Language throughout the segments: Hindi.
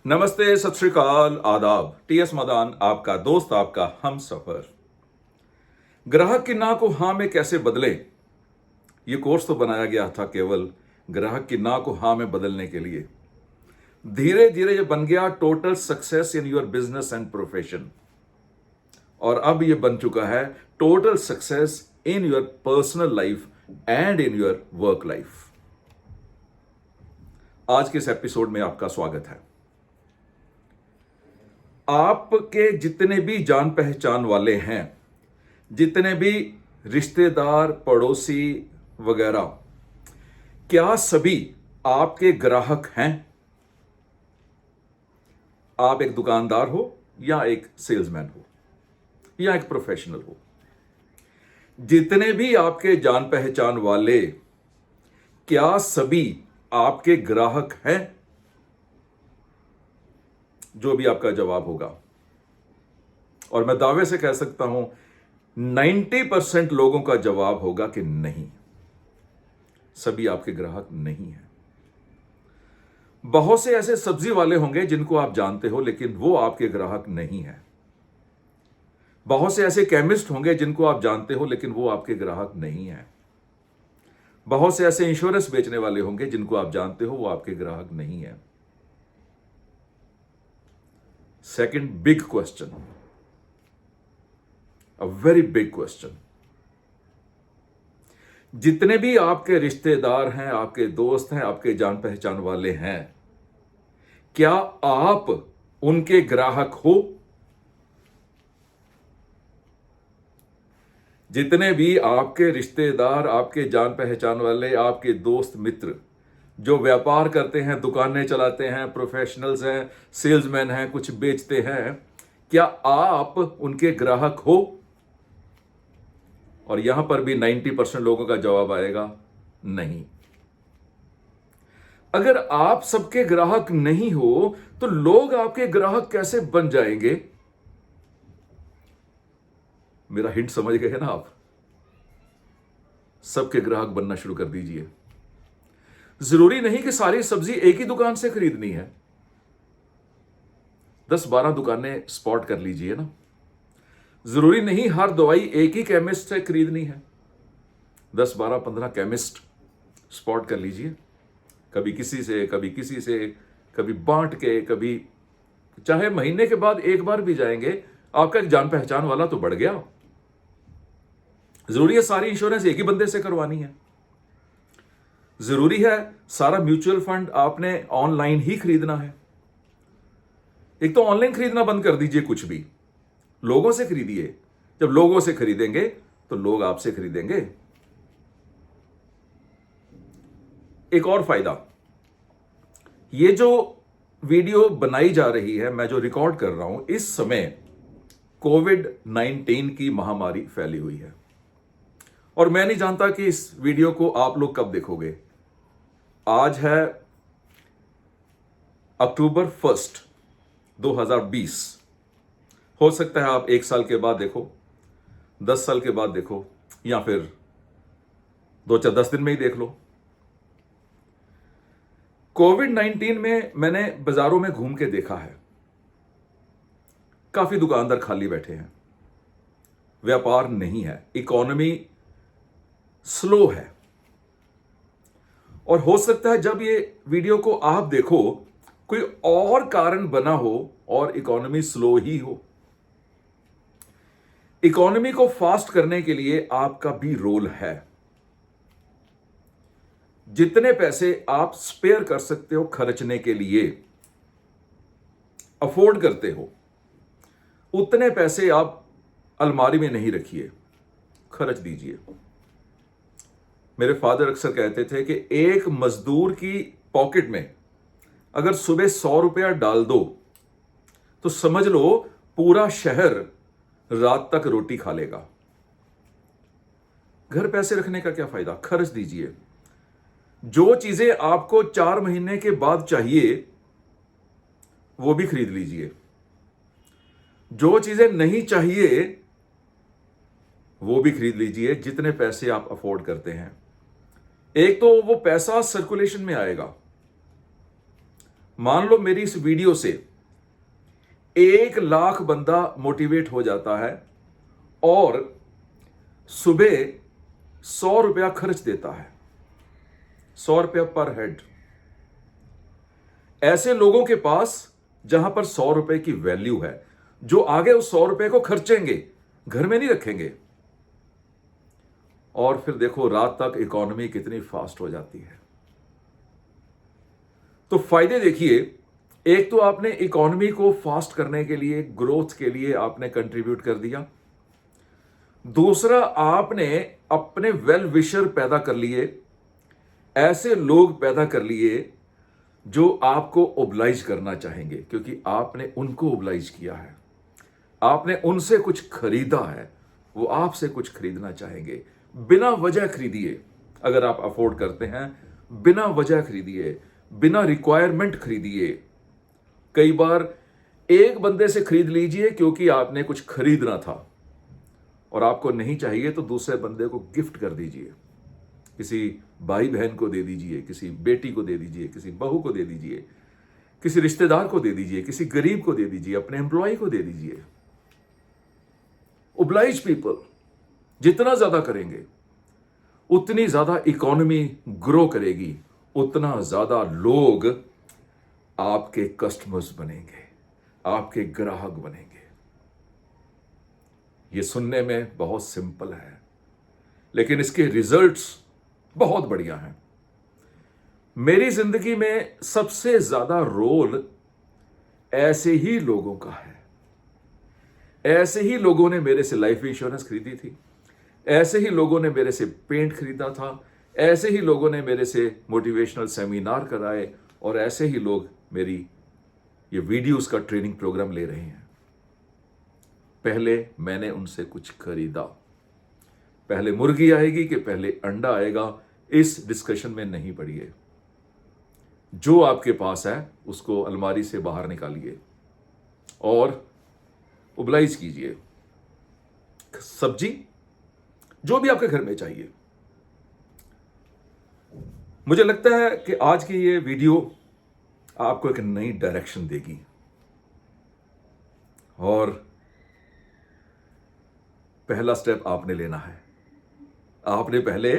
नमस्ते, सत श्री अकाल, आदाब। टीएस मदान आपका दोस्त, आपका हम सफर। ग्राहक की ना को हां में कैसे बदले, ये कोर्स तो बनाया गया था केवल ग्राहक की ना को हां में बदलने के लिए। धीरे धीरे ये बन गया total success in your business and profession, और अब ये बन चुका है total success in your personal life and in your work life. आज के इस एपिसोड में आपका स्वागत है। आपके जितने भी जान पहचान वाले हैं, जितने भी रिश्तेदार, पड़ोसी वगैरह, क्या सभी आपके ग्राहक हैं? आप एक दुकानदार हो या एक सेल्समैन हो या एक प्रोफेशनल हो, जितने भी आपके जान पहचान वाले, क्या सभी आपके ग्राहक हैं? जो भी आपका जवाब होगा, और मैं दावे से कह सकता हूं 90% लोगों का जवाब होगा कि नहीं, सभी आपके ग्राहक नहीं हैं। बहुत से ऐसे सब्जी वाले होंगे जिनको आप जानते हो, लेकिन वो आपके ग्राहक नहीं है। बहुत से ऐसे केमिस्ट होंगे जिनको आप जानते हो, लेकिन वो आपके ग्राहक नहीं है। बहुत से ऐसे इंश्योरेंस बेचने वाले होंगे जिनको आप जानते हो, वो आपके ग्राहक नहीं है। Second big question, a very big question, जितने भी आपके रिश्तेदार हैं, आपके दोस्त हैं, आपके जान पहचान वाले हैं, क्या आप उनके ग्राहक हो? जितने भी आपके रिश्तेदार, आपके जान पहचान वाले, आपके दोस्त मित्र जो व्यापार करते हैं, दुकानें चलाते हैं, प्रोफेशनल्स हैं, सेल्समैन हैं, कुछ बेचते हैं, क्या आप उनके ग्राहक हो? और यहां पर भी 90% लोगों का जवाब आएगा नहीं। अगर आप सबके ग्राहक नहीं हो तो लोग आपके ग्राहक कैसे बन जाएंगे? मेरा हिंट समझ गए हैं ना आप? सबके ग्राहक बनना शुरू कर दीजिए। जरूरी नहीं कि सारी सब्जी एक ही दुकान से खरीदनी है। 10-12 दुकानें स्पॉट कर लीजिए ना। जरूरी नहीं हर दवाई एक ही केमिस्ट से खरीदनी है। 10-12-15 केमिस्ट स्पॉट कर लीजिए, कभी किसी से, कभी किसी से, कभी बांट के, कभी चाहे महीने के बाद एक बार भी जाएंगे, आपका एक जान पहचान वाला तो बढ़ गया। जरूरी है सारी इंश्योरेंस एक ही बंदे से करवानी है? जरूरी है सारा म्यूचुअल फंड आपने ऑनलाइन ही खरीदना है? एक तो ऑनलाइन खरीदना बंद कर दीजिए, कुछ भी लोगों से खरीदिए। जब लोगों से खरीदेंगे तो लोग आपसे खरीदेंगे। एक और फायदा, ये जो वीडियो बनाई जा रही है, मैं जो रिकॉर्ड कर रहा हूं, इस समय कोविड-19 की महामारी फैली हुई है, और मैं नहीं जानता कि इस वीडियो को आप लोग कब देखोगे। आज है अक्टूबर 1, 2020। हो सकता है आप 1 साल के बाद देखो, 10 साल के बाद देखो, या फिर 2-10 दिन में ही देख लो। कोविड-19 में मैंने बाजारों में घूम के देखा है, काफी दुकानदार खाली बैठे हैं, व्यापार नहीं है, इकोनॉमी स्लो है। और हो सकता है जब ये वीडियो को आप देखो कोई और कारण बना हो और इकोनॉमी स्लो ही हो। इकोनॉमी को फास्ट करने के लिए आपका भी रोल है। जितने पैसे आप स्पेयर कर सकते हो खर्चने के लिए, अफोर्ड करते हो, उतने पैसे आप अलमारी में नहीं रखिए, खर्च दीजिए। मेरे फादर अक्सर कहते थे कि एक मजदूर की पॉकेट में अगर सुबह 100 रुपया डाल दो तो समझ लो पूरा शहर रात तक रोटी खा लेगा। घर पैसे रखने का क्या फायदा? खर्च दीजिए। जो चीजें आपको 4 महीने के बाद चाहिए वो भी खरीद लीजिए। जो चीजें नहीं चाहिए वो भी खरीद लीजिए, जितने पैसे आप अफोर्ड करते हैं। एक तो वो पैसा सर्कुलेशन में आएगा। मान लो मेरी इस वीडियो से 1 लाख बंदा मोटिवेट हो जाता है और सुबह 100 रुपया खर्च देता है, 100 रुपया पर हेड। ऐसे लोगों के पास जहां पर 100 रुपए की वैल्यू है, जो आगे उस 100 रुपए को खर्चेंगे, घर में नहीं रखेंगे। और फिर देखो रात तक इकोनॉमी कितनी फास्ट हो जाती है। तो फायदे देखिए, एक तो आपने इकोनॉमी को फास्ट करने के लिए, ग्रोथ के लिए आपने कंट्रीब्यूट कर दिया। दूसरा, आपने अपने वेल विशर पैदा कर लिए, ऐसे लोग पैदा कर लिए जो आपको ओब्लाइज करना चाहेंगे, क्योंकि आपने उनको ओब्लाइज किया है, आपने उनसे कुछ खरीदा है, वो आपसे कुछ खरीदना चाहेंगे। बिना वजह खरीदिए, अगर आप अफोर्ड करते हैं, बिना वजह खरीदिए, बिना रिक्वायरमेंट खरीदिए। कई बार एक बंदे से खरीद लीजिए क्योंकि आपने कुछ खरीदना था और आपको नहीं चाहिए, तो दूसरे बंदे को गिफ्ट कर दीजिए, किसी भाई बहन को दे दीजिए, किसी बेटी को दे दीजिए, किसी बहू को दे दीजिए, किसी रिश्तेदार को दे दीजिए, किसी गरीब को दे दीजिए, अपने एम्प्लॉय को दे दीजिए। ओब्लाइज पीपल जितना ज्यादा करेंगे, उतनी ज्यादा इकोनॉमी ग्रो करेगी, उतना ज्यादा लोग आपके कस्टमर्स बनेंगे, आपके ग्राहक बनेंगे। ये सुनने में बहुत सिंपल है, लेकिन इसके रिजल्ट्स बहुत बढ़िया हैं। मेरी जिंदगी में सबसे ज्यादा रोल ऐसे ही लोगों का है। ऐसे ही लोगों ने मेरे से लाइफ इंश्योरेंस खरीदी थी, ऐसे ही लोगों ने मेरे से पेंट खरीदा था, ऐसे ही लोगों ने मेरे से मोटिवेशनल सेमिनार कराए, और ऐसे ही लोग मेरी ये वीडियोस का ट्रेनिंग प्रोग्राम ले रहे हैं। पहले मैंने उनसे कुछ खरीदा। पहले मुर्गी आएगी कि पहले अंडा आएगा, इस डिस्कशन में नहीं पड़िए। जो आपके पास है उसको अलमारी से बाहर निकालिए और ओब्लाइज कीजिए। सब्जी जो भी आपके घर में चाहिए। मुझे लगता है कि आज की ये वीडियो आपको एक नई डायरेक्शन देगी, और पहला स्टेप आपने लेना है। आपने पहले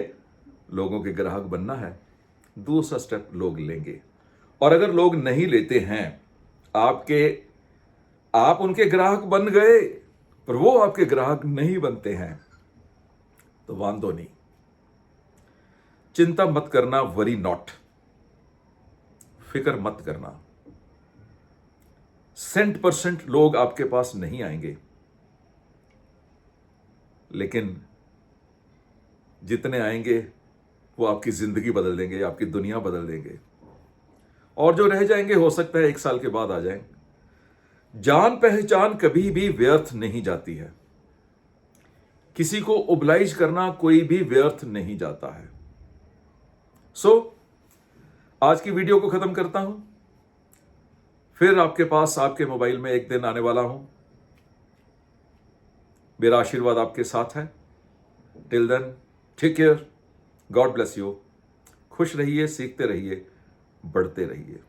लोगों के ग्राहक बनना है, दूसरा स्टेप लोग लेंगे। और अगर लोग नहीं लेते हैं, आप उनके ग्राहक बन गए पर वो आपके ग्राहक नहीं बनते हैं, तो वांदो नहीं, चिंता मत करना, वरी नॉट, फिक्र मत करना। 100% लोग आपके पास नहीं आएंगे, लेकिन जितने आएंगे वो आपकी जिंदगी बदल देंगे, आपकी दुनिया बदल देंगे। और जो रह जाएंगे हो सकता है 1 साल के बाद आ जाएं। जान पहचान कभी भी व्यर्थ नहीं जाती है। किसी को ओब्लाइज करना कोई भी व्यर्थ नहीं जाता है। आज की वीडियो को खत्म करता हूं। फिर आपके पास, आपके मोबाइल में एक दिन आने वाला हूं। मेरा आशीर्वाद आपके साथ है। Till then, take care, God bless you. खुश रहिए, सीखते रहिए, बढ़ते रहिए।